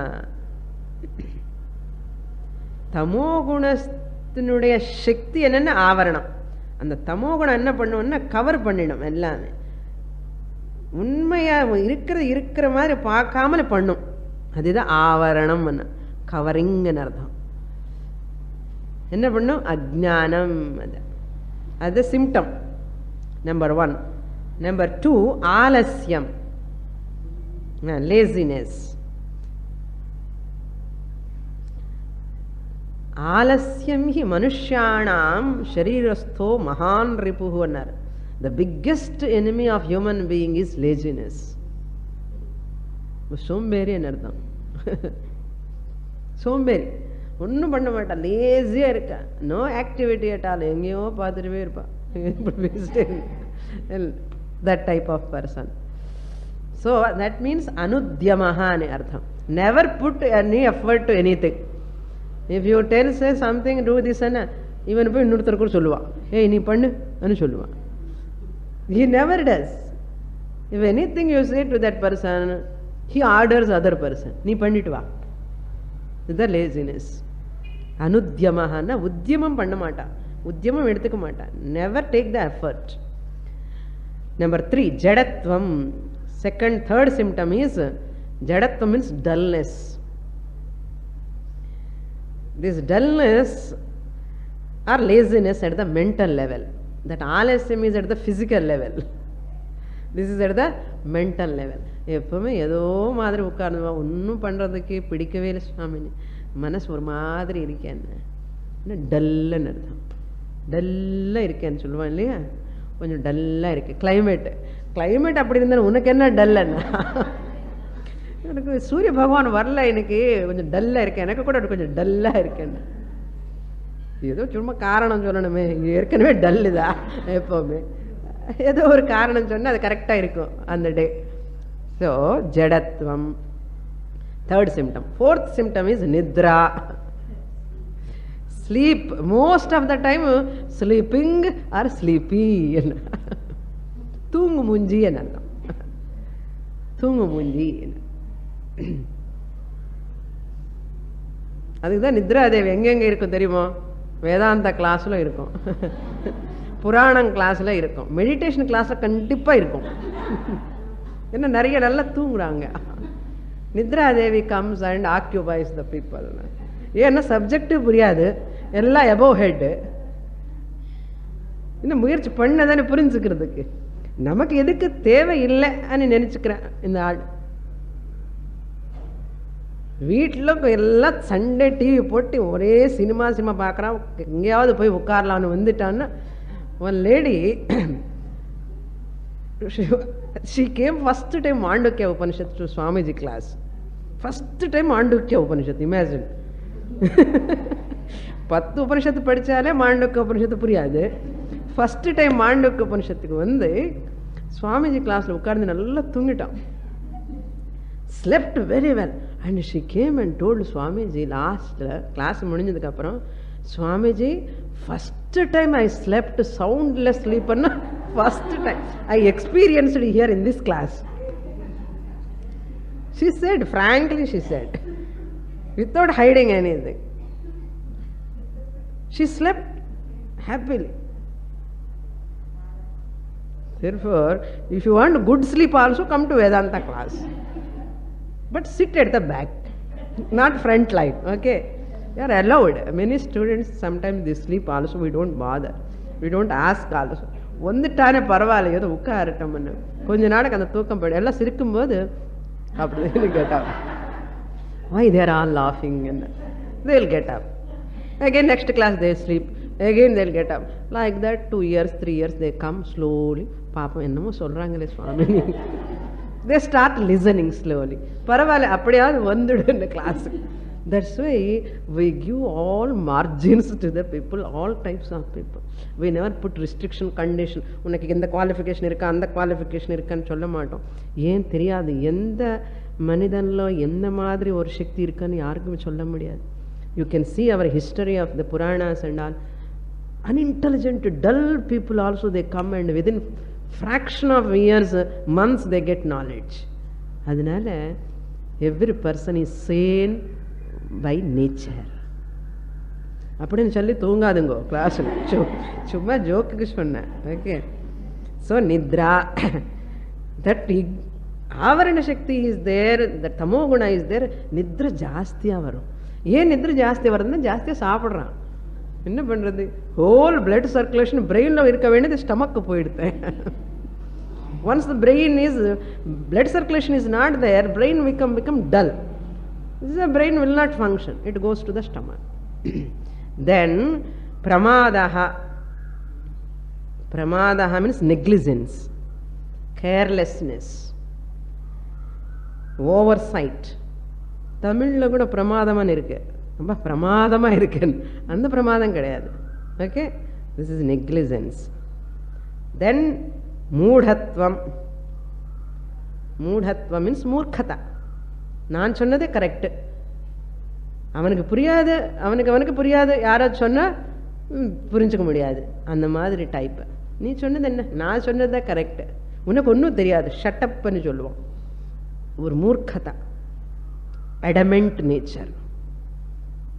தமோகுணத்தினுடைய சக்தி என்னன்னா ஆவரணம். அந்த தமோகுணம் என்ன பண்ணுவோம்னா கவர் பண்ணிடும் எல்லாமே. உண்மையா இருக்கிற மாதிரி பார்க்காமல பண்ணும். அதுதான் ஆவரணம், கவரிங்னு அர்த்தம். என்ன பண்ணும்? அஜ்ஞானம். அது சிம்டம் நம்பர் 1. நம்பர் 2 ஆலஸ்யம், லேசினஸ். ஆலஸ்யம் ஹி மனுஷ்யாணாம் ஷரீரஸ்தோ மகான் ரிபுஹு அன்னார். The biggest enemy of human being is laziness. சோம்பேறி அர்த்தம். சோம்பேறி, ஒன்றும் பண்ண மாட்டான், லேசியாக இருக்கா, நோ ஆக்டிவிட்டி அட்டால், எங்கேயோ பார்த்துட்டுவே இருப்பான். That type of person. So that means அனுத்யமஹான்னு அர்த்தம். Never put any effort to anything. If you tell say something, do this and even போய் இன்னொருத்தர் கூட சொல்லுவான், ஏய் நீ பண்ணு அனு சொல்லுவான். He never does. If anything you say to that person, he orders other person, நீ பண்ணிட்டு வா. இது லேசினஸ். அனுத்யமஹான்னா உத்தியமம் பண்ண மாட்டான், உத்தியமம் எடுத்துக்க மாட்டான். Never take the effort. Number 3 ஜடத்வம். Third symptom is ஜடத்வம் means dullness. This dullness or laziness at the mental level. That alasam is at the physical level. This is at the mental level. எப்பவுமே ஏதோ மாதிரி உட்கார்ந்துவா, ஒன்றும் பண்ணுறதுக்கு பிடிக்கவே இல்லை சுவாமின்னு, மனசு ஒரு மாதிரி இருக்கேன்னு, டல்லுன்னு அர்த்தம். டல்லாக இருக்கேன்னு சொல்லுவான் இல்லையா, கொஞ்சம் டல்லாக இருக்கு. கிளைமேட் அப்படி இருந்தாலும் உனக்கு என்ன டல்லுன்னா, எனக்கு சூரிய பகவான் வரல, எனக்கு கொஞ்சம் டல்லாக இருக்கேன், எனக்கு கூட கொஞ்சம் டல்லாக இருக்கேன்னு. ஏதோ சும்மா காரணம் சொல்லணுமே, ஏற்கனவே டல்லுதா, எப்போவுமே ஏதோ ஒரு காரணம் சொன்னால் அது கரெக்டாக இருக்கும் அந்த டே. ஸோ ஜடத்வம், third symptom. Fourth symptom is நித்ரா, sleep. Most of the time sleeping or sleepy, தூங்கு மூஞ்சி என்ன, தூங்கு மூஞ்சி. அதுக்குதான் நித்ராதேவி எங்கெங்க இருக்கும் தெரியுமோ? வேதாந்த கிளாஸ்ல இருக்கும், புராணம் கிளாஸ்ல இருக்கும், மெடிடேஷன் கிளாஸ்ல கண்டிப்பா இருக்கும். என்ன நிறைய நல்லா தூங்குறாங்க. நித்ரா தேவி கம்ஸ் அண்ட் ஆக்யூபைஸ் த பீப்புள். ஏன்னா சப்ஜெக்டிவ் புரியாது, எல்லாம் எபோவ் ஹெட்டு. இன்னும் முயற்சி பண்ணதானே புரிஞ்சுக்கிறதுக்கு. நமக்கு எதுக்கு தேவை இல்லைன்னு நினச்சிக்கிறேன். இந்த ஆள் வீட்டில் எல்லாம் சண்டே டிவி போட்டு ஒரே சினிமா பார்க்குறான். எங்கேயாவது போய் உட்காரலான்னு வந்துட்டான்னா, one lady she came first time Mandukya Upanishad to Swamiji class. First time Mandukya Upanishad, imagine. 10 உபனிஷத்து படித்தாலே மாண்டூக்கிய உபனிஷத்து புரியாது. ஃபஸ்ட்டு டைம் மாண்டூக்கிய உபனிஷத்துக்கு வந்து சுவாமிஜி கிளாஸில் உட்கார்ந்து நல்லா தூங்கிட்டான். Slept very well. And she came and told Swamiji லாஸ்ட்டில் கிளாஸ் முடிஞ்சதுக்கப்புறம், Swamiji first time I slept soundless ஸ்லீப்பர்னா first time I experienced here in this class. She said, frankly she said, without hiding anything. She slept happily. Therefore, if you want good sleep also, come to Vedanta class. But sit at the back, not front line, okay? You are allowed. Many students, sometimes they sleep also, we don't bother. We don't ask also. வந்துட்டானே பரவாயில்ல, ஏதோ உட்காரட்டோம்னு கொஞ்ச நாளைக்கு அந்த தூக்கம் போய்டும். எல்லாம் சிரிக்கும்போது அப்படின்னு get up. Why they are all laughing? And they will get up. Again next class they sleep. Again they will get up. Like that 2 years, 3 years they come slowly. பாப்பம் என்னமோ சொல்றாங்களே சுவாமி. They start listening slowly. பரவாயில்ல அப்படியாவது வந்துடுன்னு கிளாஸுக்கு. That's why we give all margins to the people, all types of people. We never put restriction, condition. உனக்கு எந்த qualification இருக்கா, அந்த குவாலிஃபிகேஷன் இருக்கான்னு சொல்ல மாட்டோம். ஏன் தெரியாது, எந்த மனிதனில் எந்த மாதிரி ஒரு சக்தி இருக்குன்னு யாருக்குமே சொல்ல முடியாது. You can see our history of the Puranas and all. Unintelligent, dull people also, they come and within fraction of years, months, they get knowledge. அதனால every person is sane by nature. அப்படின்னு சொல்லி தூங்காதுங்கோ கிளாஸில். சும்மா ஜோக்குக்கு சொன்னேன். Okay. So Nithra, that ஆவரண சக்தி is there, த தமோ குண is there. நித்ரை ஜாஸ்தியாக வரும். ஏன் நித்ரை ஜாஸ்தி வருதுன்னா, ஜாஸ்தியாக சாப்பிட்றான். என்ன பண்ணுறது, ஹோல் பிளட் சர்க்குலேஷன் பிரெயினில் இருக்க வேண்டியது ஸ்டமக்கு போயிடுத்தேன். Once the brain is, blood circulation is not there, brain become dull. The brain will not function. It goes to the stomach. Then pramadaha. Pramadaha means negligence, carelessness, oversight. தமிழ்ல கூட பிரமாதமாக இருக்கு, ரொம்ப பிரமாதமாக இருக்கு. அந்த பிரமாதம் கிடையாது. Okay, this is negligence. Then மூடத்வம். மூடத்வம் மீன்ஸ் மூர்க்கதா. நான் சொன்னதே கரெக்டு, அவனுக்கு புரியாது, அவனுக்கு புரியாது, யாராவது சொன்னால் புரிஞ்சுக்க முடியாது, அந்த மாதிரி டைப்பு. நீ சொன்னது என்ன, நான் சொன்னது தான் கரெக்டு, உனக்கு ஒன்றும் தெரியாது, ஷட்டப்னு சொல்லுவோம். ஒரு மூர்க்கதா, adamant nature.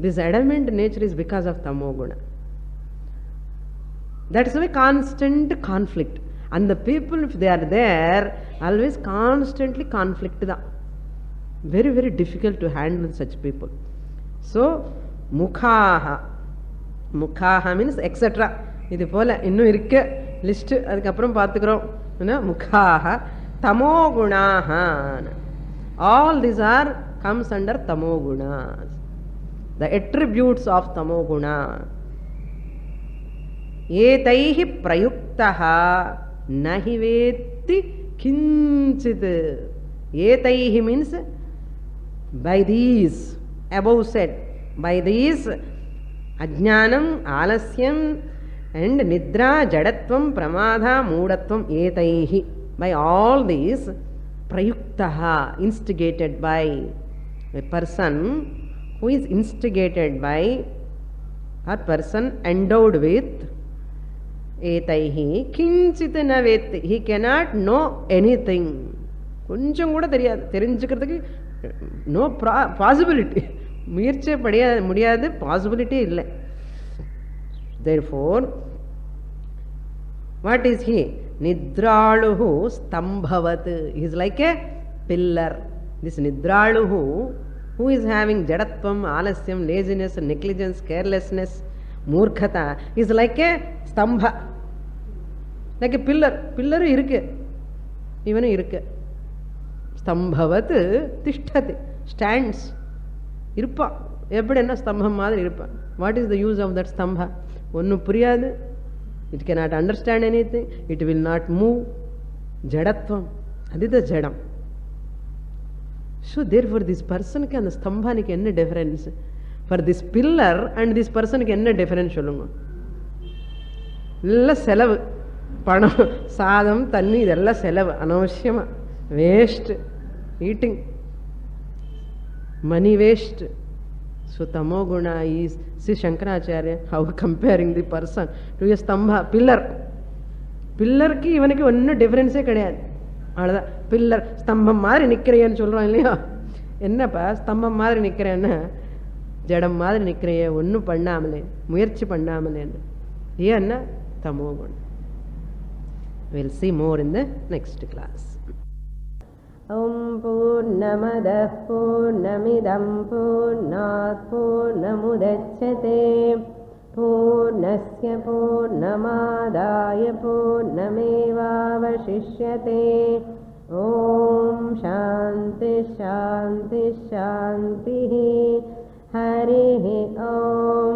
This adamant nature is because of tamoguna. That's why constant conflict. And the people, if they are there, always constantly conflict தான். Very, very difficult to handle such people. So, mukhaha. Mukhaha means etc. இது போல இன்னும் இருக்க list, அதுக்கப்புறம் பார்த்துக்கிறோம். முகாஹா தமோகுணாஹ. All these are comes under tamoguna. The attributes of tamoguna. etaihi prayuktaha nahi vetti kinchit. etaihi means by these, above said, by these ajnanam, alasyam and nidra, jadatvam, pramadha, moodatvam, etaihi, by all these, prayuktaha, instigated by a person who is instigated by a person endowed with etaihi kinchit na vetti, he cannot know anything. கொஞ்சம் கூட தெரியாது, தெரிஞ்சுக்கிறதுக்கு no possibility, முயற்சியே முடியாது, possibility இல்லை. Therefore, what is he? Nidraluhu stambhavat. He is like a pillar. This Nidraluhu, who is having jadatvam, alasyam, laziness, negligence, carelessness, murkhata, is like a stambha, like a pillar. Pillar irukku, even irukku. Stambhavat tishtati, stands. Irpa, eppadi stambham maadhiri irpa. What is the use of that stambha? Onnu puriyadu. It cannot understand anything. It will not move. Jadatvam. That is the jadam. So therefore this person can stambhaniki enna difference? For this pillar and this person enna difference sollunga? Illa selavu. Panam, sadam, thanni idella selavu. Anavashyama. Waste. Eating. Money waste. So tamoguna is, see Shankaracharya, how comparing the person to a stambha, pillar. Pillar ki ivaniki onnu difference kadiyadu. Adha pillar stambham maadhiri nikkreyanu solran illaya. Ennappa stambham maadhiri nikkreyana jadam maadhiri nikkreye onnu pannamale, muyarchi pannamale. Iyanna tamoguna. We'll see more in the next class. Om Purnamadah Purnamidam Purnat Purnamudachyate Purnasya Purnamadaya Purnamevavashishyate. Om Shanti Shanti Shanti. Harihi Om.